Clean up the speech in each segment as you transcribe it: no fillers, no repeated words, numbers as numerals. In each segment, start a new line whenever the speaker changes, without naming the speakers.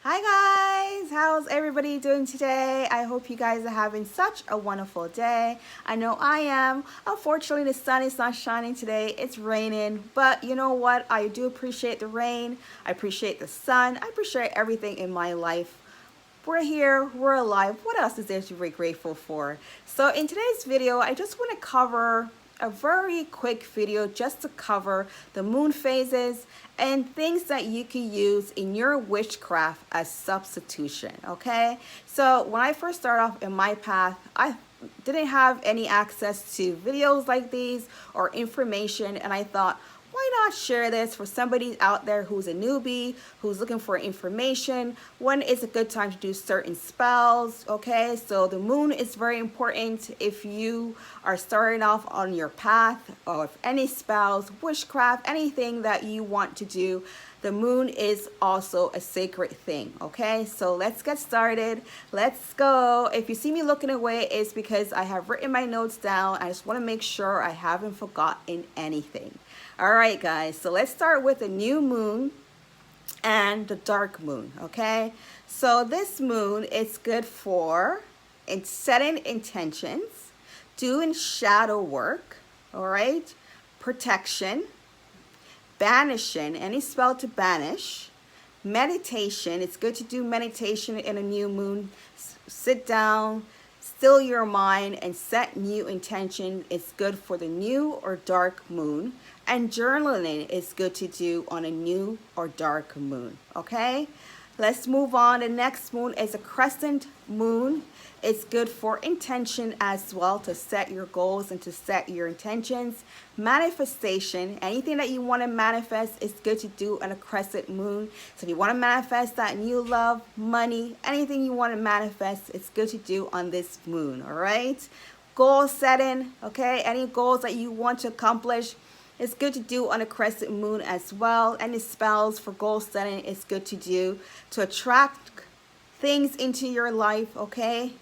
Hi guys, how's everybody doing today? I hope you guys are having such a wonderful day. I know I am. Unfortunately, the sun is not shining today. It's raining, but you know what? I do appreciate the rain. I appreciate the sun. I appreciate everything in my life. We're here, we're alive. What else is there to be grateful for? So in today's video, I just want to cover a very quick video just to cover the moon phases and things that you can use in your witchcraft as substitution, okay? So when I first started off in my path, I didn't have any access to videos like these or information, and I thought, why not share this for somebody out there who's a newbie, who's looking for information, when is a good time to do certain spells, okay? So the moon is very important if you are starting off on your path, or if any spells, witchcraft, anything that you want to do, the moon is also a sacred thing, okay? So let's get started. Let's go. If you see me looking away, it's because I have written my notes down. I just want to make sure I haven't forgotten anything. All right, guys, so let's start with the new moon and the dark moon, okay? So this moon is good for setting intentions, doing shadow work, all right? Protection, banishing, any spell to banish, meditation. It's good to do meditation in a new moon. Sit down, still your mind, and set new intention. It's good for the new or dark moon. And journaling is good to do on a new or dark moon, okay? Let's move on. The next moon is a crescent moon. It's good for intention as well, to set your goals and to set your intentions. Manifestation, anything that you want to manifest is good to do on a crescent moon. So if you want to manifest that new love, money, anything you want to manifest, it's good to do on this moon, all right? Goal setting, okay? Any goals that you want to accomplish, it's good to do on a crescent moon as well. Any spells for goal setting is good to do to attract things into your life, okay?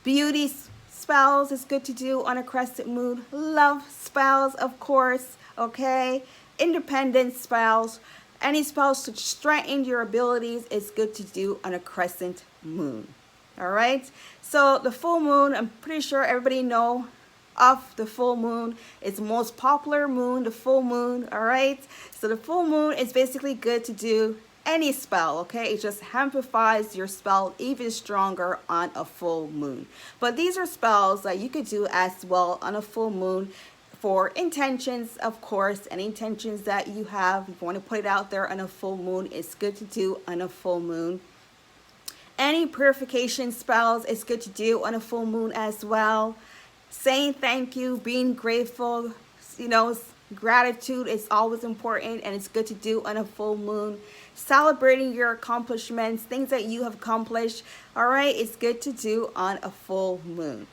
Beauty spells is good to do on a crescent moon. Love spells, of course, okay? Independent spells, any spells to strengthen your abilities is good to do on a crescent moon, all right? So the full moon, I'm pretty sure everybody know of the full moon. It's the most popular moon, the full moon, all right? So the full moon is basically good to do any spell, okay? It just amplifies your spell even stronger on a full moon. But these are spells that you could do as well on a full moon for intentions, of course, and intentions that you have. If you want to put it out there on a full moon, it's good to do on a full moon. Any purification spells is good to do on a full moon as well. Saying thank you, being grateful, you know, gratitude is always important, and it's good to do on a full moon. Celebrating your accomplishments, things that you have accomplished, all right, it's good to do on a full moon.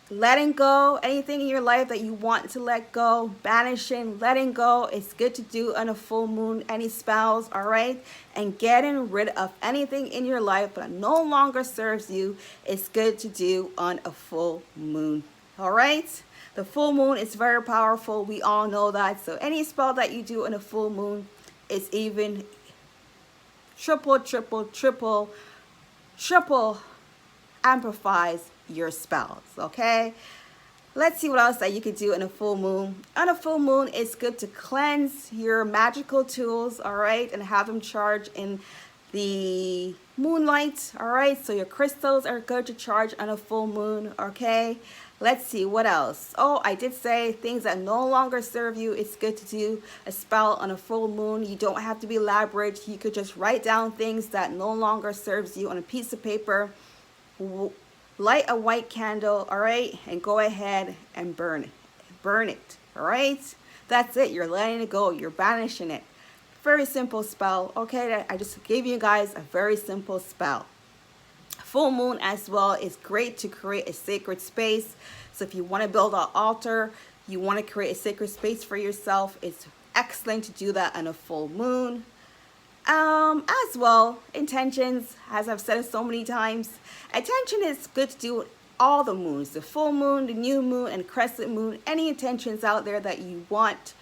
Letting go, anything in your life that you want to let go, banishing, letting go, it's good to do on a full moon. Any spells, all right? And getting rid of anything in your life that no longer serves you, it's good to do on a full moon, all right? The full moon is very powerful. We all know that. So any spell that you do on a full moon is even triple amplifies your spells, okay? Let's see what else that you could do in a full moon. On a full moon, it's good to cleanse your magical tools, all right, and have them charge in the moonlight, all right? So your crystals are good to charge on a full moon, okay? Let's see what else. Oh, I did say things that no longer serve you. It's good to do a spell on a full moon. You don't have to be elaborate. You could just write down things that no longer serves you on a piece of paper. Light a white candle, all right, and go ahead and burn it, all right? That's it. You're letting it go. You're banishing it. Very simple spell, okay? I just gave you guys a very simple spell. Full moon as well is great to create a sacred space. So if you want to build an altar, you want to create a sacred space for yourself, it's excellent to do that on a full moon. As well, intentions, as I've said it so many times, intention is good to do all the moons, the full moon, the new moon, and crescent moon. Any intentions out there that you want,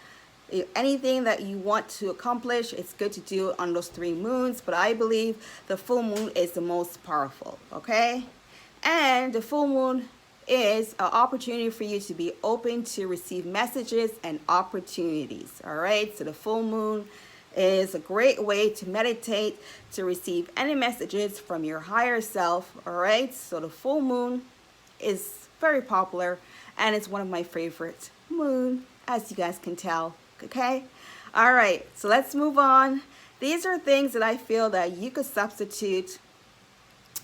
anything that you want to accomplish, it's good to do it on those 3 moons, but I believe the full moon is the most powerful, okay? And the full moon is an opportunity for you to be open to receive messages and opportunities, all right? So the full moon is a great way to meditate, to receive any messages from your higher self, all right? So the full moon is very popular, and it's one of my favorite moon, as you guys can tell, okay? All right, so let's move on. These are things that I feel that you could substitute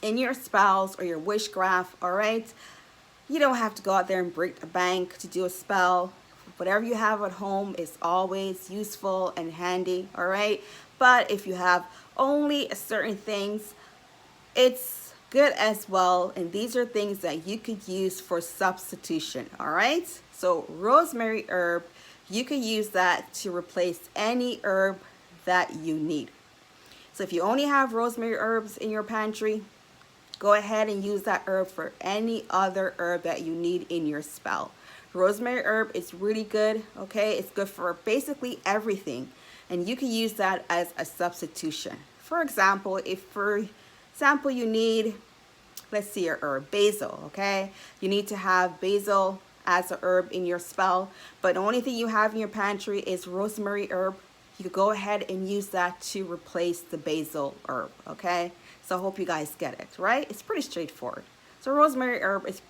in your spells or your wish graph, all right? You don't have to go out there and break the bank to do a spell. Whatever you have at home is always useful and handy, all right? But if you have only certain things, it's good as well. And these are things that you could use for substitution, all right? So rosemary herb, you could use that to replace any herb that you need. So if you only have rosemary herbs in your pantry, go ahead and use that herb for any other herb that you need in your spell. Rosemary herb is really good, okay? It's good for basically everything, and you can use that as a substitution. For example, if you need, let's see, your herb, basil, okay? You need to have basil as a herb in your spell, but the only thing you have in your pantry is rosemary herb. You could go ahead and use that to replace the basil herb, okay? So I hope you guys get it, right? It's pretty straightforward. So rosemary herb is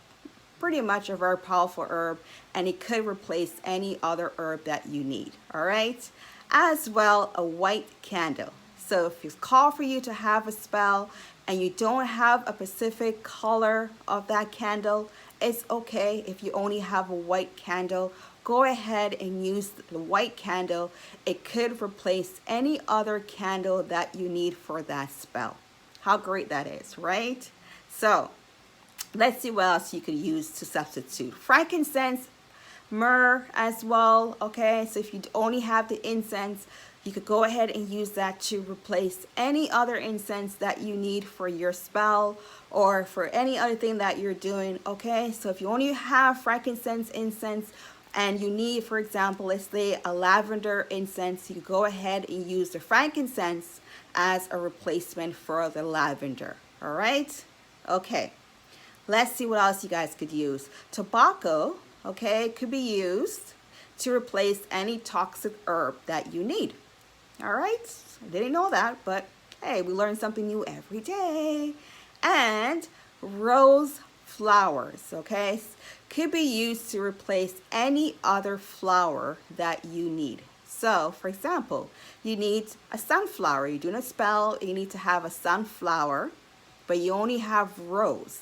pretty much a very powerful herb, and it could replace any other herb that you need, all right? As well, a white candle. So if it's called for you to have a spell and you don't have a specific color of that candle, it's okay if you only have a white candle. Go ahead and use the white candle. It could replace any other candle that you need for that spell. How great that is, right? So let's see what else you could use to substitute. Frankincense, myrrh as well, okay? So if you only have the incense, you could go ahead and use that to replace any other incense that you need for your spell or for any other thing that you're doing, okay? So if you only have frankincense incense and you need, for example, let's say a lavender incense, you could go ahead and use the frankincense as a replacement for the lavender, all right? Okay, let's see what else you guys could use. Tobacco, okay, could be used to replace any toxic herb that you need, all right? I didn't know that, but hey, we learn something new every day. And rose flowers, okay, could be used to replace any other flower that you need. So, for example, you need a sunflower. You're doing a spell, you need to have a sunflower, but you only have rose.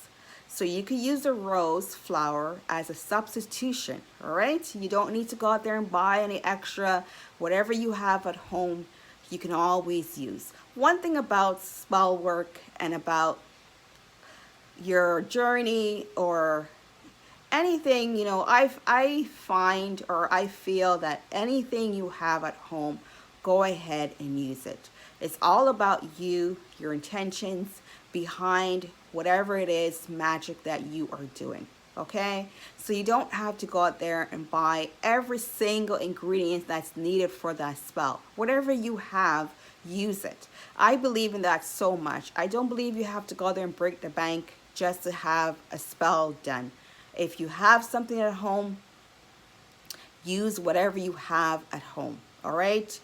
So you can use the rose flower as a substitution, all right? You don't need to go out there and buy any extra. Whatever you have at home, you can always use. One thing about spell work and about your journey or anything, you know, I find or I feel that anything you have at home, go ahead and use it. It's all about you, your intentions behind whatever it is magic that you are doing, okay? So you don't have to go out there and buy every single ingredient that's needed for that spell. Whatever you have, use it. I believe in that so much. I don't believe you have to go there and break the bank just to have a spell done. If you have something at home, use whatever you have at home, all right?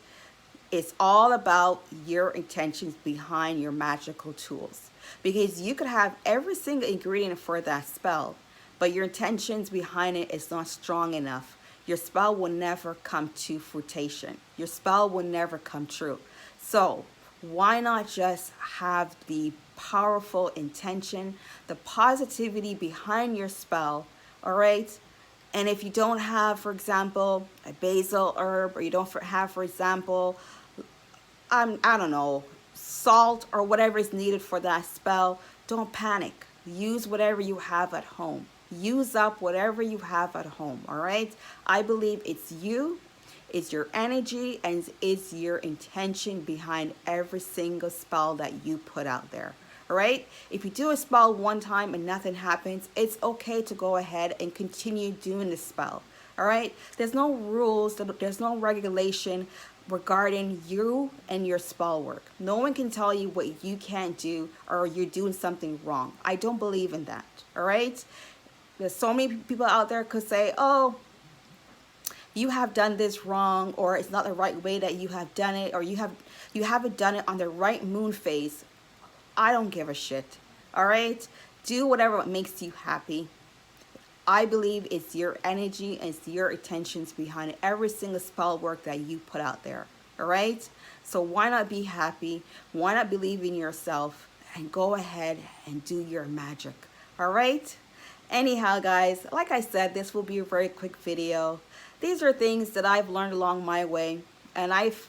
It's all about your intentions behind your magical tools, because you could have every single ingredient for that spell, but your intentions behind it is not strong enough. Your spell will never come to fruition. Your spell will never come true. So why not just have the powerful intention, the positivity behind your spell, all right? And if you don't have, for example, a basil herb, or you don't have, for example, I don't know, salt or whatever is needed for that spell, don't panic. Use whatever you have at home. Use up whatever you have at home, all right? I believe it's you, it's your energy, and it's your intention behind every single spell that you put out there, all right? If you do a spell one time and nothing happens, it's okay to go ahead and continue doing the spell, All right, there's no rules, there's no regulation regarding you and your spell work. No one can tell you what you can't do or you're doing something wrong. I don't believe in that. All right, there's so many people out there could say, oh, you have done this wrong, or it's not the right way that you have done it, or you haven't done it on the right moon phase. I don't give a shit. All right, do whatever makes you happy. I believe it's your energy and it's your intentions behind every single spell work that you put out there. All right, so why not be happy? Why not believe in yourself and go ahead and do your magic? All right, anyhow guys, like I said, this will be a very quick video. These are things that I've learned along my way, and I've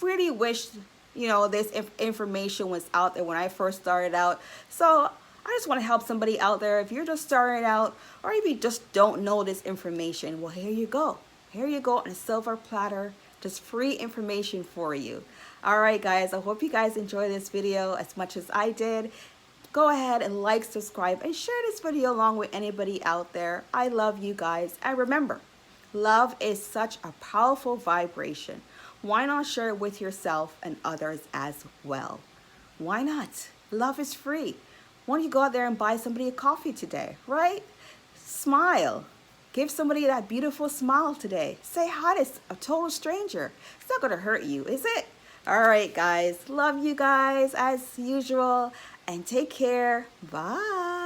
really wished, you know, this information was out there when I first started out. So I just want to help somebody out there. If you're just starting out, or if you just don't know this information, well, here you go. Here you go on a silver platter, just free information for you. All right, guys, I hope you guys enjoy this video as much as I did. Go ahead and like, subscribe, and share this video along with anybody out there. I love you guys. And remember, love is such a powerful vibration. Why not share it with yourself and others as well? Why not? Love is free. Why don't you go out there and buy somebody a coffee today, right? Smile. Give somebody that beautiful smile today. Say hi to a total stranger. It's not going to hurt you, is it? All right, guys. Love you guys as usual. And take care. Bye.